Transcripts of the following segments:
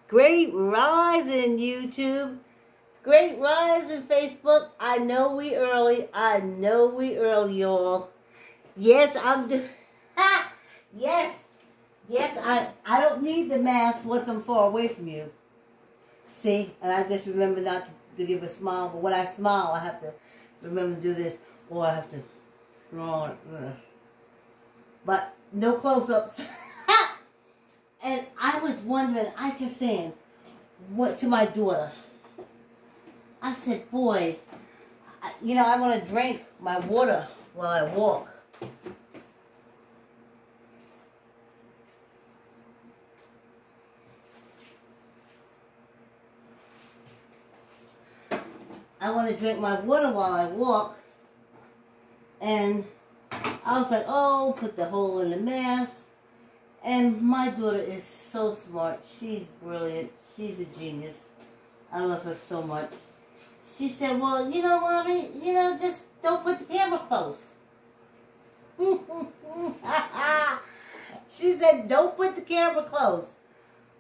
Great rising, YouTube. Great rising, Facebook. I know we early. I know we early, y'all. Yes, I'm doing... Yes. Yes, I don't need the mask once I'm far away from you. See? And I just remember not to give a smile. But when I smile, I have to remember to do this. Or I have to draw it. But no close-ups. And I was wondering, I kept saying, what to my daughter? I said, boy, I want to drink my water while I walk. I want to drink my water while I walk. And I was like, oh, put the hole in the mask. And my daughter is so smart. She's brilliant. She's a genius. I love her so much. She said, well, Mommy, just don't put the camera close. She said, don't put the camera close.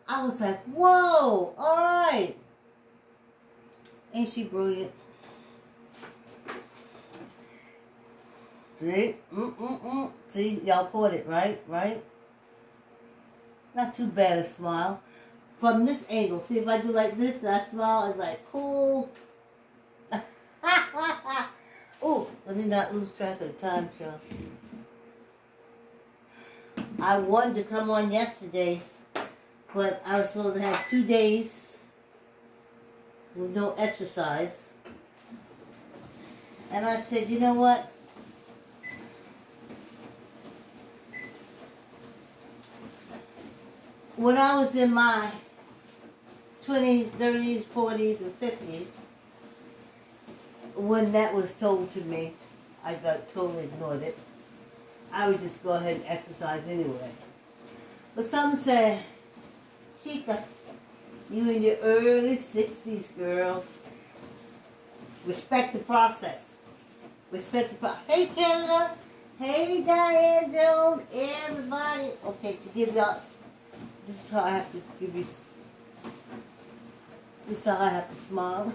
I was like, whoa, all right. Ain't she brilliant? See? See, y'all caught it, right? Not too bad a smile. From this angle, see if I do like this and I smile, it's like, cool. Oh, let me not lose track of the time, y'all. I wanted to come on yesterday, but I was supposed to have 2 days with no exercise. And I said, you know what? When I was in my 20s, 30s, 40s, and 50s, when that was told to me, I totally ignored it. I would just go ahead and exercise anyway. But some say, Chica, you in your early 60s, girl. Respect the process. Respect the process. Hey, Canada. Hey, Diane Jones. Everybody. Okay, to give y'all... This is how I have to give you... This is how I have to smile.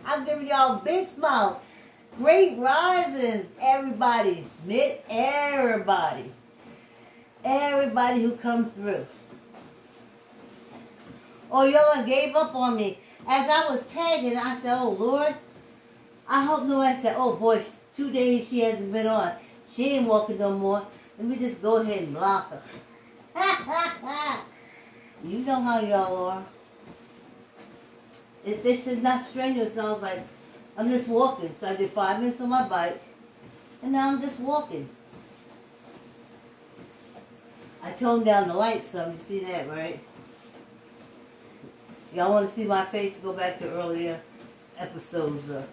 I'm giving y'all a big smile. Great rises, everybody. Smith, everybody. Everybody who come through. Oh, y'all gave up on me. As I was tagging, I said, oh, Lord. I hope nobody said, oh, boy, 2 days she hasn't been on. She ain't walking no more. Let me just go ahead and block her. You know how y'all are. If this is not strenuous, I was like, I'm just walking. So I did 5 minutes on my bike, and now I'm just walking. I toned down the lights some. You see that, right? Y'all want to see my face? Go back to earlier episodes of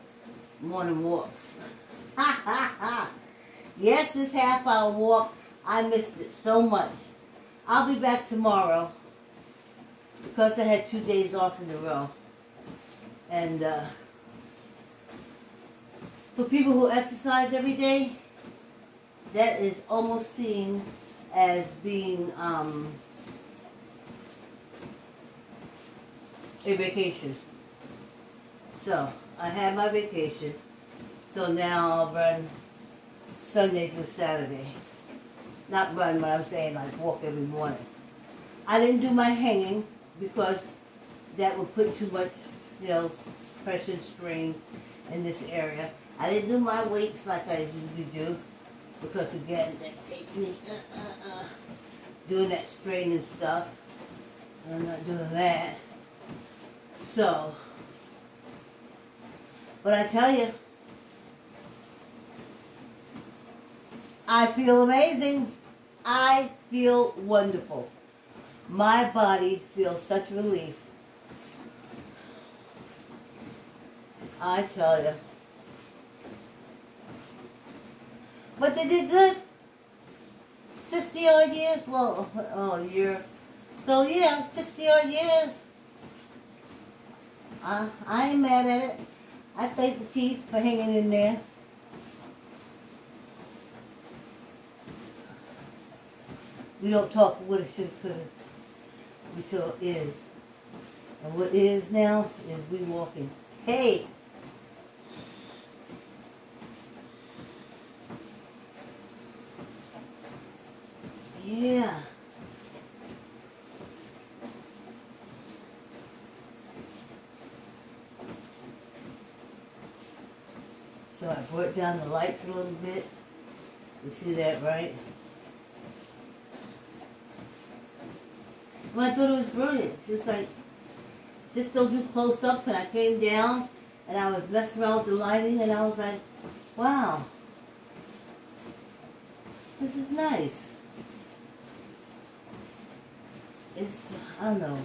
morning walks. Yes, this half-hour walk, I missed it so much. I'll be back tomorrow because I had 2 days off in a row. And for people who exercise every day, that is almost seen as being a vacation. So, I had my vacation. So now I'll run Sunday through Saturday. Not run, but I'm saying like walk every morning. I didn't do my hanging because that would put too much, pressure and strain in this area. I didn't do my weights like I usually do because again, that takes me doing that strain and stuff. And I'm not doing that. So, but I tell you, I feel amazing. I feel wonderful. My body feels such relief. I tell you. But they did good. 60 odd years. Well, a year. So yeah, 60 odd years. I ain't mad at it. I thank the teeth for hanging in there. We don't talk woulda, shoulda, coulda. We until is. And what is now is we walking. Hey! Yeah. So I brought down the lights a little bit. You see that, right? Well, I thought it was brilliant. She was like, just don't do close-ups. And I came down and I was messing around with the lighting and I was like, wow, this is nice. It's, I don't know,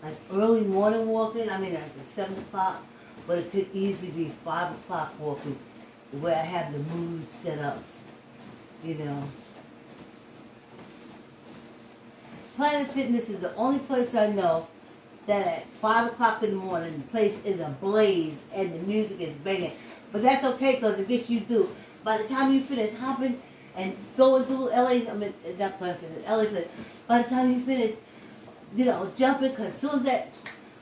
like early morning walking. I mean, like at 7 o'clock, but it could easily be 5 o'clock walking, the way I have the mood set up, you know. Planet Fitness is the only place I know that at 5 o'clock in the morning, the place is ablaze and the music is banging. But that's okay because it gets you through. By the time you finish hopping and going through LA, I mean, not Planet Fitness, LA Fitness, by the time you finish, you know, jumping, because as soon as that,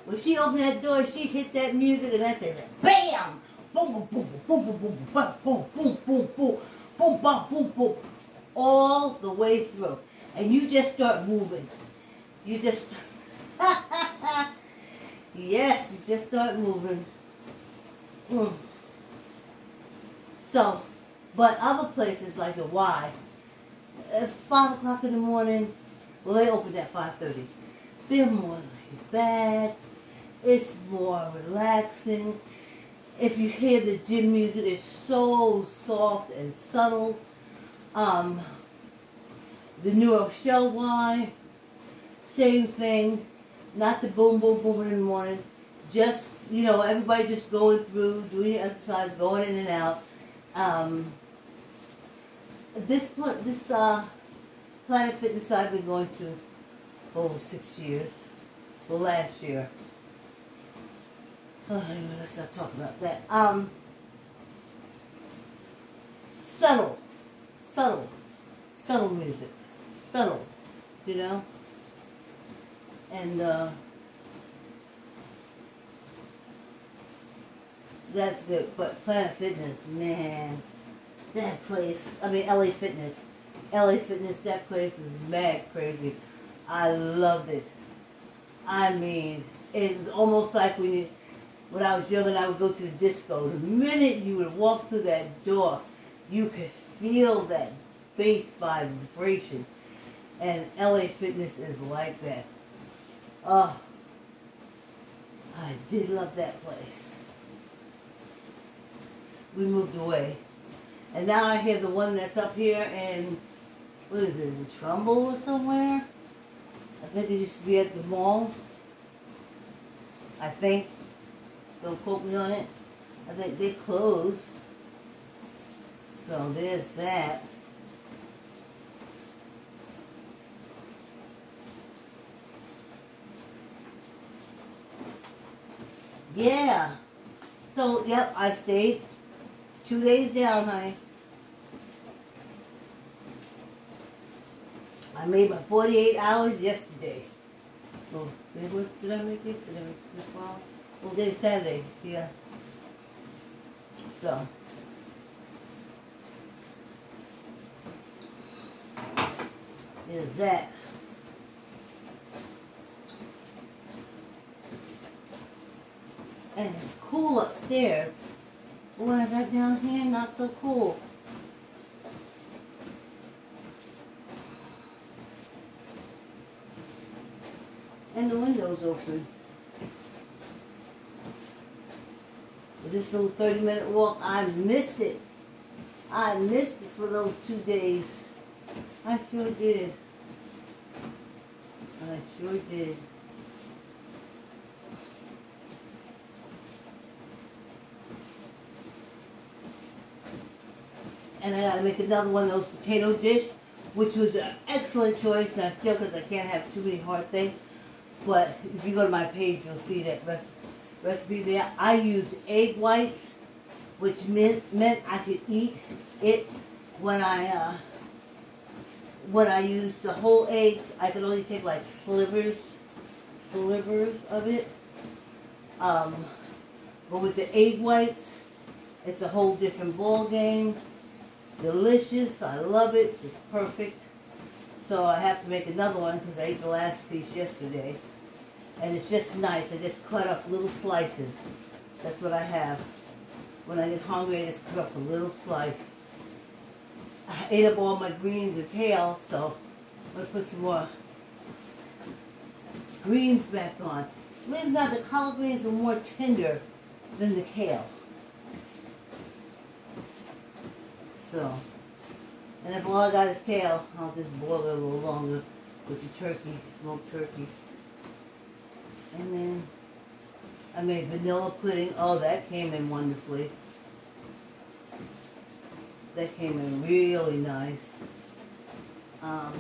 when she opened that door, she hit that music and that's it, BAM! Boom, boom, boom, boom, boom, boom, boom, boom, boom, boom, boom, boom, boom, boom, boom, all the way through. And you just start moving. You just, yes, you just start moving. So, but other places like the Y, at 5 o'clock in the morning, well, they opened at 5:30. They're more laid back. It's more relaxing. If you hear the gym music, it's so soft and subtle. The New Rochelle Y, same thing. Not the boom, boom, boom in the morning. Just, you know, everybody just going through, doing your exercise, going in and out. This Planet Fitness I've been going to for over 6 years. Well, last year. Oh, anyway, let's not talk about that. Subtle music. Subtle, you know? And, that's good. But Planet Fitness, man, that place, I mean, LA Fitness, that place was mad crazy. I loved it. I mean, it was almost like when I was young and I would go to the disco. The minute you would walk through that door, you could feel that bass vibration. And LA Fitness is like that. Oh, I did love that place. We moved away. And now I hear the one that's up here in, what is it, in Trumbull or somewhere? I think it used to be at the mall. I think. Don't quote me on it. I think they closed. So there's that. Yeah. So, yep, I stayed 2 days down, honey. I made my 48 hours yesterday. Oh, did I make it? Did I make it this fall? Well, today's Saturday, yeah. So. There's that. And it's cool upstairs. But when I got down here, not so cool. And the window's open. With this little 30-minute walk, I missed it. I missed it for those 2 days. I sure did. I sure did. And I gotta make another one of those potato dish, which was an excellent choice. And still, because I can't have too many hard things. But if you go to my page, you'll see that recipe there. I used egg whites, which meant I could eat it when I used the whole eggs. I could only take like slivers slivers of it. But with the egg whites, it's a whole different ball game. Delicious. I love it. It's perfect. So I have to make another one because I ate the last piece yesterday. And it's just nice. I just cut up little slices. That's what I have. When I get hungry, I just cut up a little slice. I ate up all my greens and kale, so I'm going to put some more greens back on. Believe it or not, the collard greens are more tender than the kale. So, and if all I got is kale, I'll just boil it a little longer with the turkey, smoked turkey. And then I made vanilla pudding. Oh, that came in wonderfully. That came in really nice. And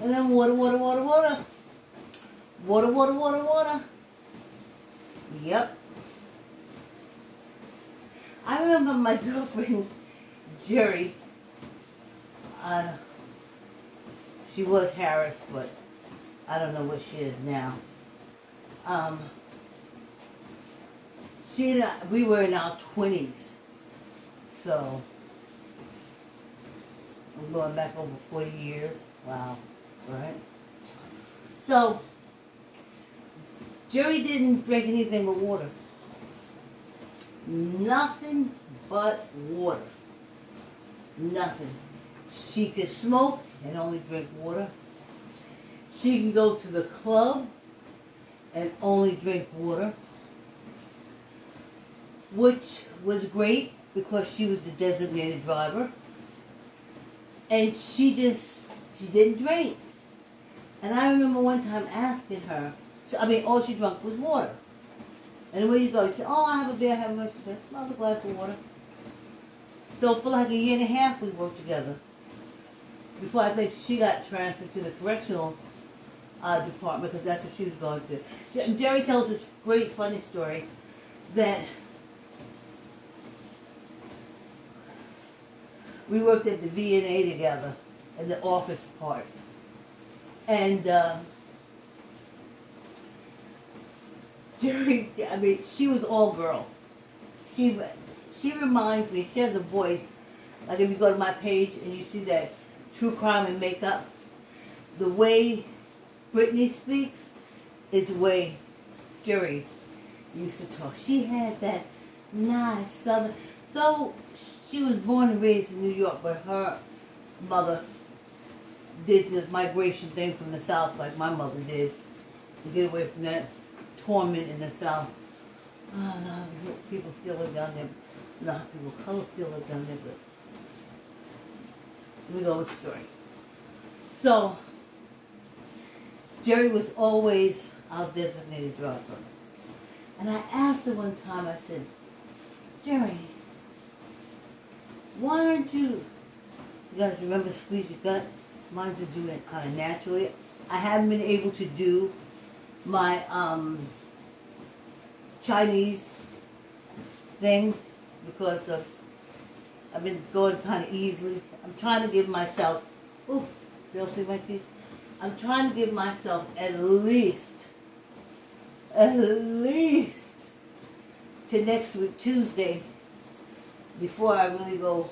then water. Water. Yep. I remember my girlfriend, Jerry. She was Harris, but I don't know what she is now. We were in our 20s. So, I'm going back over 40 years. Wow. Right? So, Jerry didn't drink anything but water. Nothing but water. Nothing. She could smoke and only drink water. She can go to the club and only drink water, which was great because she was the designated driver. And she didn't drink. And I remember one time asking her, all she drank was water. And where you go? She said, oh, I have a beer, I have a milk. She said, I'll have a glass of water. So for like a year and a half we worked together. Before I think she got transferred to the correctional department because that's what she was going to. Jerry tells this great funny story that we worked at the V&A together in the office part. And Jerry, she was all girl. She reminds me, she has a voice, like if you go to my page and you see that True Crime and Makeup, the way Brittany speaks is the way Jerry used to talk. She had that nice southern, though she was born and raised in New York, but her mother did the migration thing from the South like my mother did to get away from that torment in the South. Oh, no, people still live down there. No, people of color still live down there, but we go with the story. So, Jerry was always our designated driver. And I asked her one time, I said, Jerry, why aren't you guys remember Squeeze Your Gut? Mine's to do it kind of naturally. I haven't been able to do my Chinese thing because I've been going kind of easily. I'm trying to give myself, oh, you see my teeth? I'm trying to give myself at least to next week, Tuesday, before I really go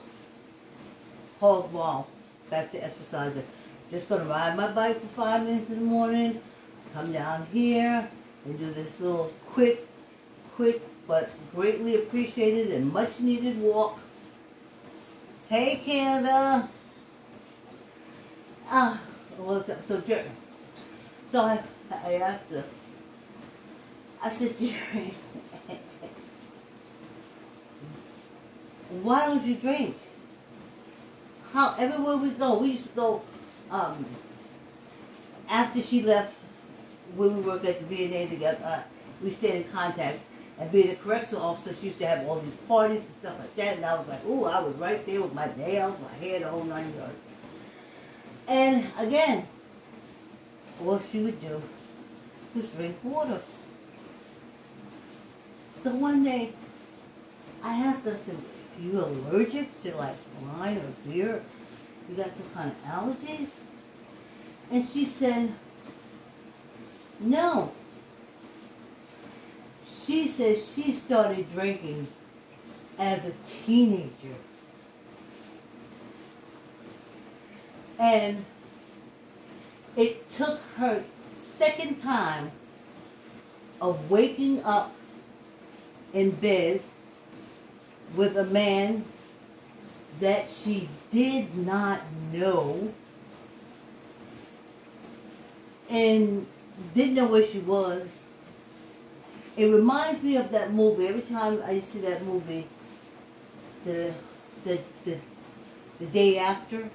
hog wall, back to exercising. Just going to ride my bike for 5 minutes in the morning, come down here, and do this little quick, but greatly appreciated and much needed walk. Hey, Canada! So I asked her, I said, Jerry, why don't you drink? Everywhere we go, we used to go, after she left, when we worked at the V&A together, we stayed in contact. And being a correctional officer, she used to have all these parties and stuff like that. And I was like, ooh, I was right there with my nails, my hair, the whole 9 yards. And again, all she would do was drink water. So one day, I asked her, I said, are you allergic to like wine or beer? You got some kind of allergies? And she said, No. She says she started drinking as a teenager. And it took her second time of waking up in bed with a man that she did not know and didn't know where she was. It reminds me of that movie. Every time I see that movie, the day after,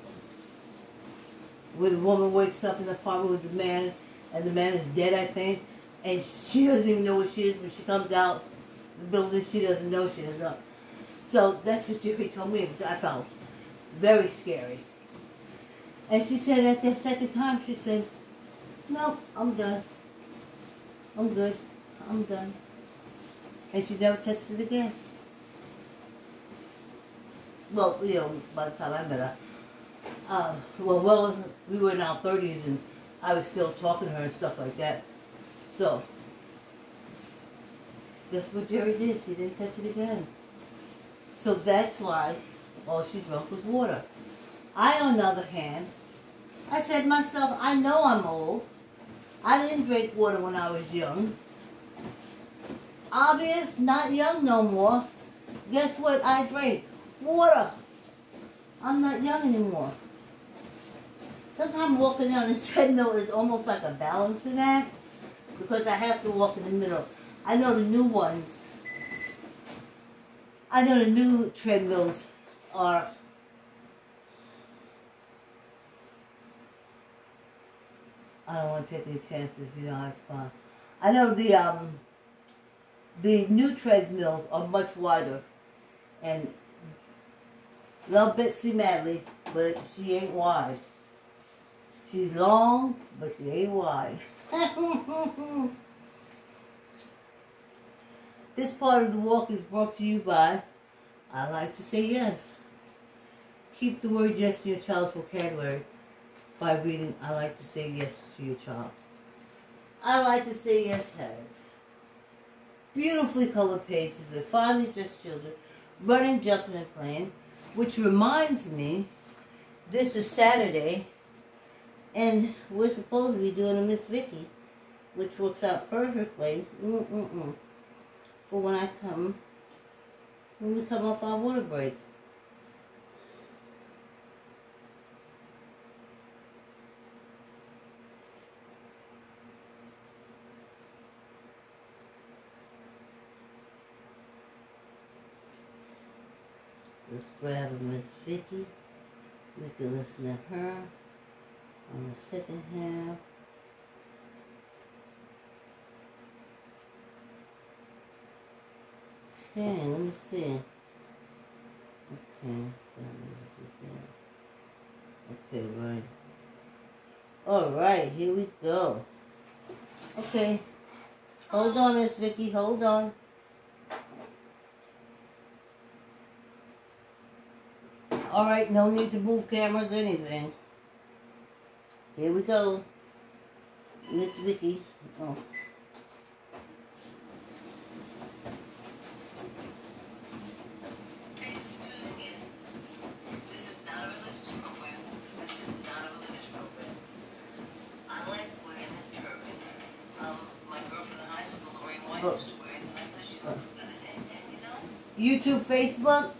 where the woman wakes up in the apartment with the man, and the man is dead, I think, and she doesn't even know where she is. When she comes out the building, she doesn't know she is up. So that's what Jerry told me. I felt very scary. And she said at the second time, she said, "No, I'm done. I'm good. I'm done." And she never touched it again. Well, you know, by the time I met her, we were in our 30s and I was still talking to her and stuff like that. So, that's what Jerry did. She didn't touch it again. So that's why all she drank was water. I, on the other hand, I said to myself, I know I'm old. I didn't drink water when I was young. Obvious, not young no more. Guess what I drank? Water. I'm not young anymore. Sometimes walking down the treadmill is almost like a balancing act because I have to walk in the middle. I know the new ones. I know the new treadmills are I don't want to take any chances, you know, it's fine. I know the new treadmills are much wider and love Betsy madly, but she ain't wide. She's long, but she ain't wide. This part of the walk is brought to you by I Like to Say Yes. Keep the word yes in your child's vocabulary by reading I Like to Say Yes to your child. I Like to Say Yes has beautifully colored pages with finely dressed children running, jumping, and playing, which reminds me, this is Saturday, and we're supposed to be doing a Miss Vicky, which works out perfectly for when we come off our water break. Let's grab a Miss Vicky. We can listen to her on the second half. Okay, let me see. Okay, so I'm going to do that. Okay, right. Alright, here we go. Okay. Hold on, Miss Vicky, hold on. Alright, no need to move cameras or anything. Here we go. Miss Vicky. Oh. YouTube, Facebook,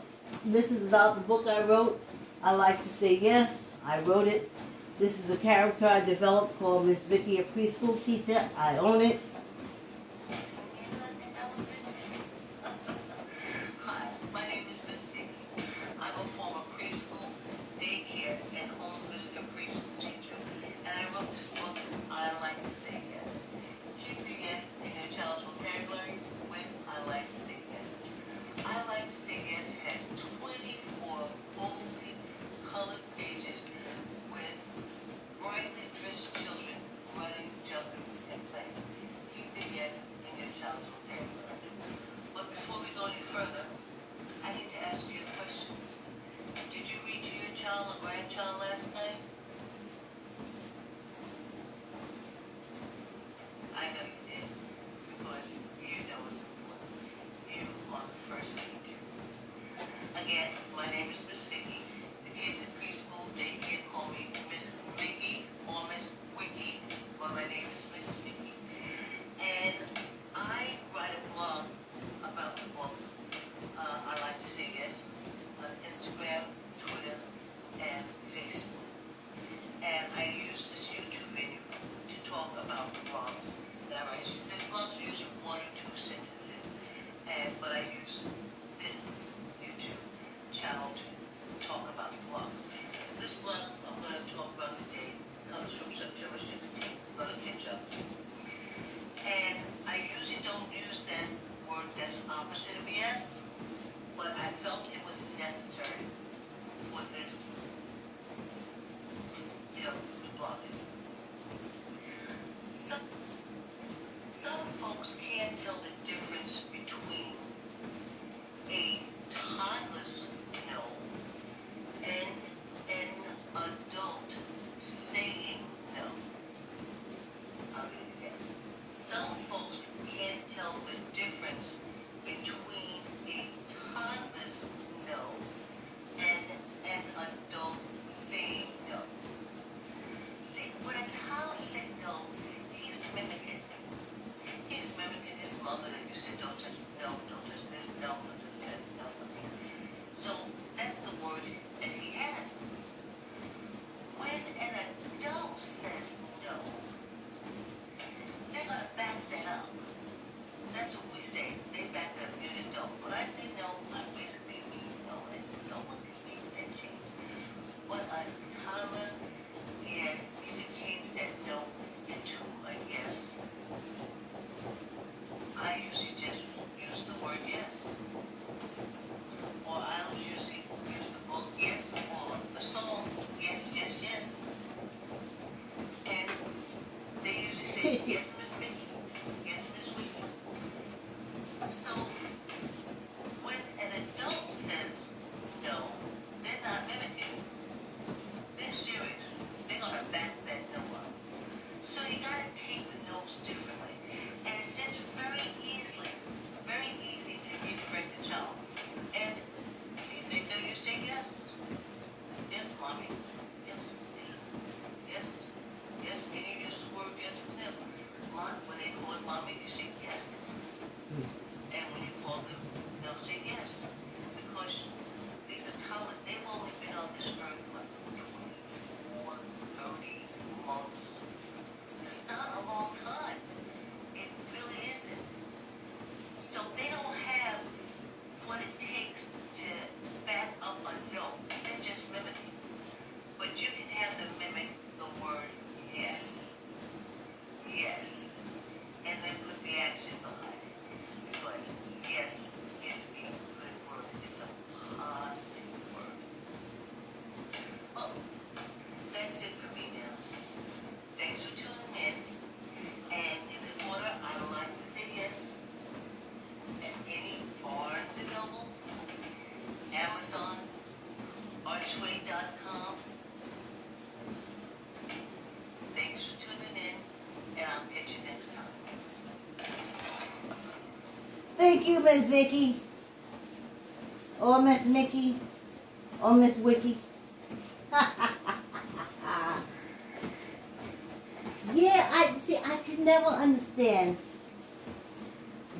this is about the book I wrote. I Like to Say Yes. I wrote it. This is a character I developed called Miss Vicky, a preschool teacher. I own it. Hi, my name is Miss Vicky. I'm a former preschool, daycare, and home visitor preschool teacher. And I wrote this book, I Like to Say Yes. Keep the yes in your child's vocabulary with I Like to Say Yes. I Like to Say Yes has 24 boldly colored pages with brightly dressed children running, jumping, and playing. blogs that I write. The blogs are usually 1 or 2 sentences, but I use this YouTube channel to talk about the blog. This blog I'm going to talk about today comes from September 16th. I'm going to catch up. And I usually don't use that word that's opposite of yes, but I felt it was necessary for this, blogging. Some folks can't tell the difference between a toddler's no and an adult saying no. I'll read it again. Some folks can't tell the difference between a toddler's no and an adult saying no. See, when a toddler said no, he's mimicking. He's mimicking his mother that you said, don't touch, no, don't touch this, no, don't touch this, no. So that's the word that he has. When an adult says no, they're going to back that up. That's what we say. They back it up. You don't. When I say no, I basically mean no. And no one can make that change. But a toddler, yeah, you can change that no into a yes. I usually just use the word yes. Or I'll usually use the book yes, or the song yes, yes, yes. And they usually say yes, Miss Mickey. Yes, Miss Wiki. So when an adult says no, they're not mimicking. They're serious. They're going to back that no up. So you got to take the no's differently. And it's just very easy to correct the child. And you say no, you say yes. Yes, mommy. Yes, yes, yes, yes. Can you use the word yes for them? When they call it mommy, you say yes. And when you call them, they'll say yes. Because these are toddlers, they've only been on this earth for 24, 30 months. It's not a long time. It really isn't. So they don't have what it takes to back up a no. They're just mimicking. But you can have them mimic the word yes. Yes. And then put the action behind it. Because yes is a good word. It's a positive word. Oh, that's it for me now. Thanks for tuning in. And in the order, I would like to say yes. At any Barnes & Noble, Amazon, Archway.com. Thanks for tuning in, and I'll catch you next time. Thank you, Miss Vicky. Or Miss Mickey. Or Miss Wiki. Yeah, I could never understand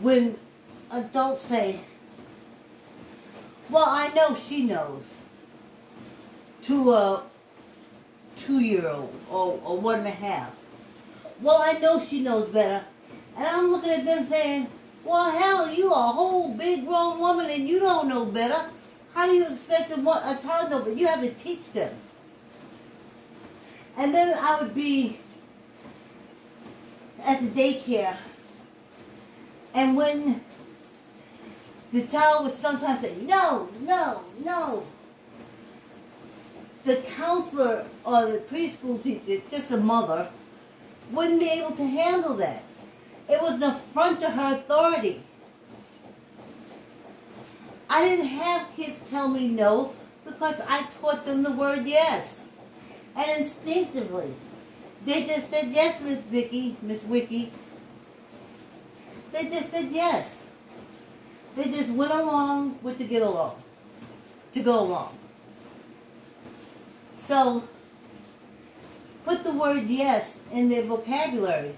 when adults say, well, I know she knows, to a 2-year-old or 1.5. Well, I know she knows better. And I'm looking at them saying, well, hell, you are a whole big grown woman and you don't know better. How do you expect a child to know? But you have to teach them. And then I would be at the daycare, and when the child would sometimes say, no, no, no, the counselor or the preschool teacher, just the mother, wouldn't be able to handle that. It was an affront to her authority. I didn't have kids tell me no because I taught them the word yes. And instinctively, they just said yes, Miss Vicky, Miss Wiki. They just said yes. They just went along with to go along. So, put the word yes in their vocabulary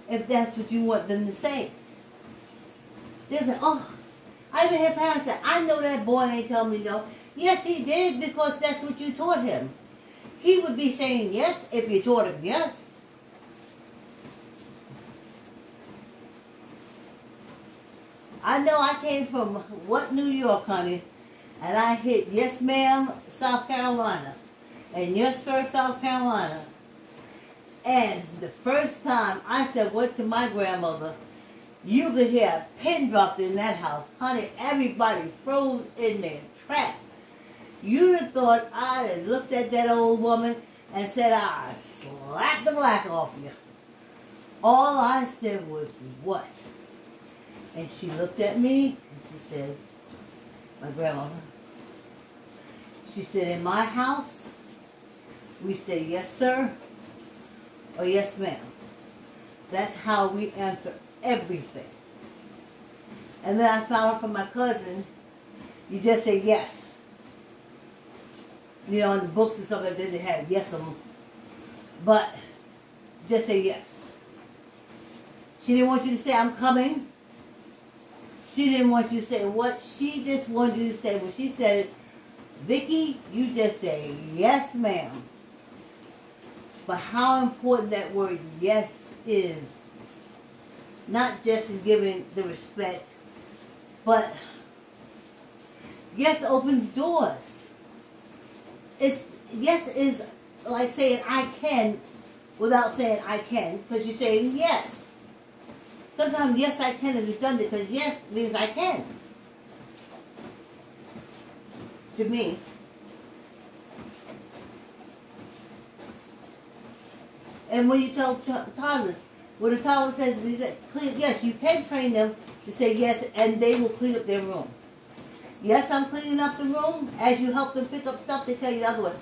if that's what you want them to say. They say, oh, I even had parents say, I know that boy ain't telling me no. Yes, he did, because that's what you taught him. He would be saying yes if you taught him yes. I know I came from what, New York, honey, and I hit yes, ma'am, South Carolina, and yes, sir, South Carolina. And the first time I said what to my grandmother, you could hear a pin dropped in that house. Honey, everybody froze in their track. You'd have thought I had looked at that old woman and said, I slapped the black off you. All I said was, what? And she looked at me and she said, my grandmother, she said, in my house, we say yes, sir, or yes, ma'am. That's how we answer everything. And then I found out from my cousin, you just say yes. You know, in the books and stuff like that, they had yes on them. But just say yes. She didn't want you to say, I'm coming. She didn't want you to say what. She just wanted you to say what she said. Vicky, you just say yes, ma'am. But how important that word yes is. Not just in giving the respect, but yes opens doors. Yes is like saying I can without saying I can, because you're saying yes. Sometimes yes I can is redundant because yes means I can. To me. And when you tell toddlers, when a toddler says, yes, you can train them to say yes, and they will clean up their room. Yes, I'm cleaning up the room. As you help them pick up stuff, they tell you the other way.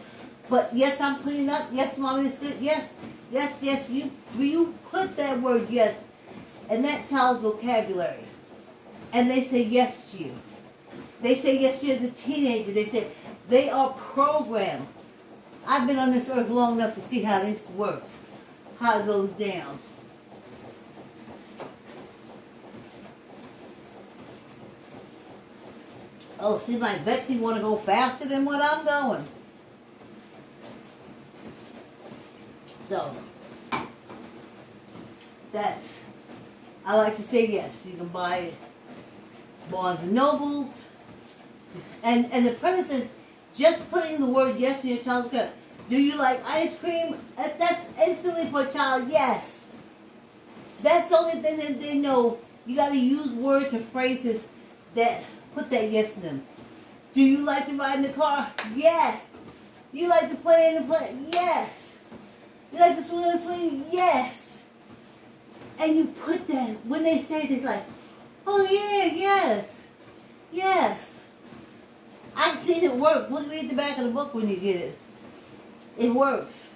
But yes, I'm cleaning up. Yes, mommy is good. Yes, yes, yes. You put that word yes in that child's vocabulary, and they say yes to you. They say yes to you as a teenager. They say they are programmed. I've been on this earth long enough to see how this works, how it goes down. Oh, see, my Betsy want to go faster than what I'm going. So, I like to say yes. You can buy it Barnes and Nobles. And the premise is just putting the word yes in your child's mouth. Do you like ice cream? That's instantly for a child, yes. That's the only thing that they know. You got to use words or phrases that put that yes in them. Do you like to ride in the car? Yes. You like to play in the play? Yes. You like to swing in the swing? Yes. And you put that, when they say it, it's like, oh yeah, yes. Yes. I've seen it work. Look, read the back of the book when you get it. It works.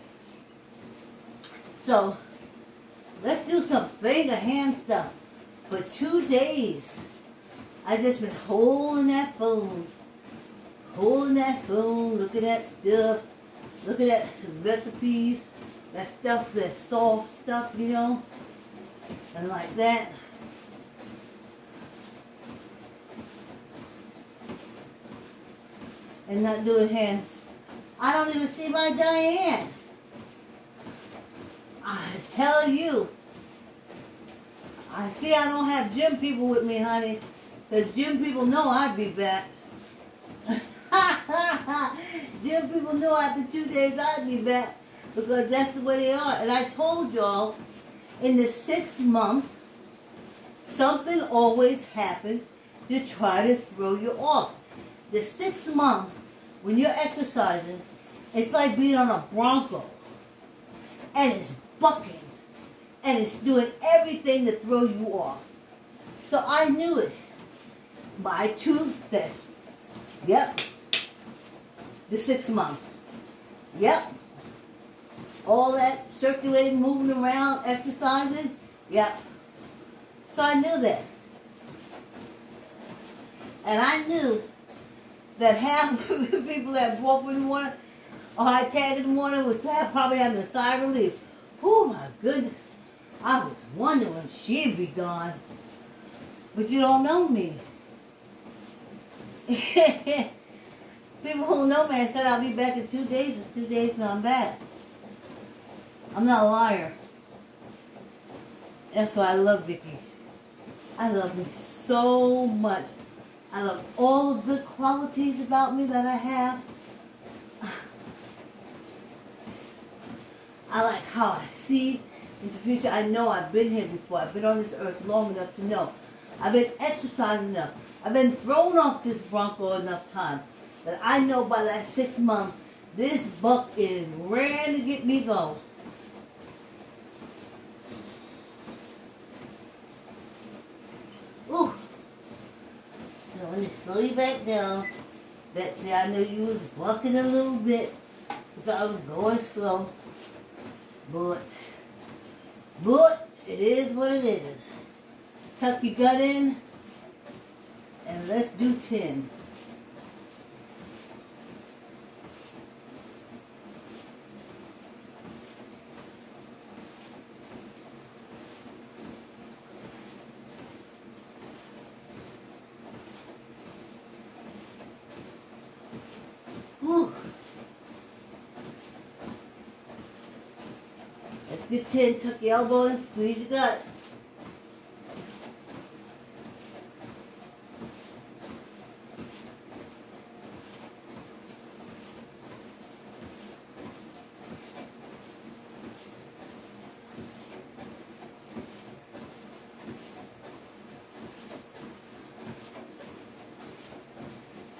So, let's do some finger hand stuff. For 2 days, I just been holding that phone, looking at stuff, looking at recipes, that stuff, that soft stuff, you know, and like that. And not doing hands. I don't even see my Diane. I tell you. I see I don't have gym people with me, honey. Because gym people know I'd be back. Gym people know after 2 days I'd be back. Because that's the way they are. And I told y'all, in the 6th month, something always happens to try to throw you off. The 6th month, when you're exercising, it's like being on a Bronco. And it's bucking. And it's doing everything to throw you off. So I knew it. By Tuesday. Yep. The 6th month. Yep. All that circulating, moving around, exercising. Yep. So I knew that. And I knew that half of the people that woke up in the morning or I tagged in the morning was probably having a sigh of relief. Oh my goodness. I was wondering when she'd be gone. But you don't know me. People who know me, I said I'll be back in 2 days. It's 2 days and I'm back. I'm not a liar. That's why I love Vicky. I love me so much. I love all the good qualities about me that I have. I like how I see into the future. I know I've been here before. I've been on this earth long enough to know. I've been exercising enough. I've been thrown off this Bronco enough time that I know by that 6 months, this buck is ready to get me going. Ooh. So let me slow you back down. Betsy, I know you was bucking a little bit because I was going slow. But it is what it is. Tuck your gut in and let's do 10. Whew. Let's get 10. Tuck your elbow and squeeze your gut.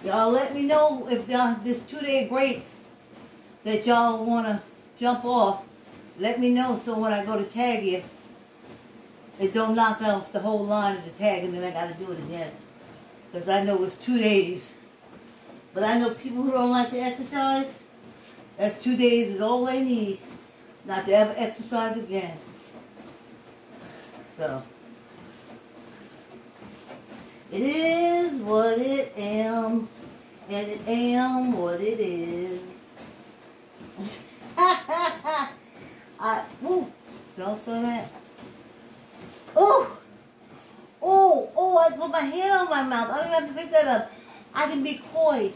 Y'all let me know if this 2-day break that y'all want to jump off. Let me know so when I go to tag you, it don't knock off the whole line of the tag and then I got to do it again. Because I know it's 2 days. But I know people who don't like to exercise, that's 2 days is all they need not to ever exercise again. So, it is what it am, and it am what it is. Don't say that. I put my hand on my mouth. I don't even have to pick that up. I can be coy.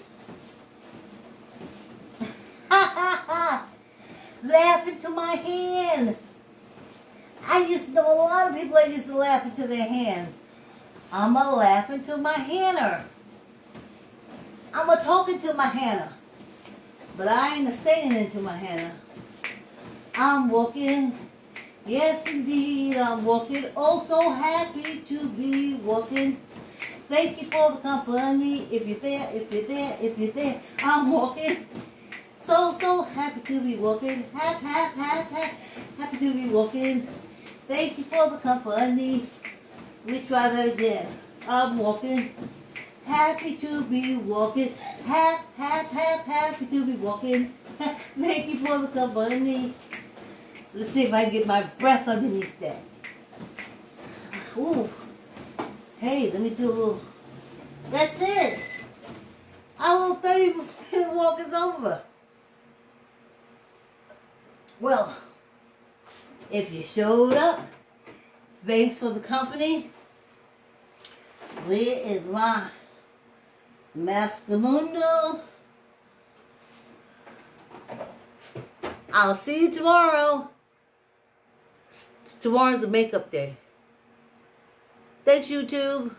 Laugh into my hand. I used to know a lot of people that used to laugh into their hands. I'm a laugh into my hanner. I'm a talking to my Hannah. But I ain't a singing into my Hannah. I'm walking. Yes, indeed, I'm walking. Oh, so happy to be walking. Thank you for the company. If you're there, if you're there, if you're there, I'm walking. So happy to be walking. Happy to be walking. Thank you for the company. Let me try that again. I'm walking. Happy to be walking. Happy to be walking. Thank you for the company. Let's see if I can get my breath underneath that. Ooh. Hey, let me do a little. That's it. Our little 30-minute walk is over. Well, if you showed up, thanks for the company. Where is my Mascamundo? I'll see you tomorrow. Tomorrow's the makeup day. Thanks, YouTube.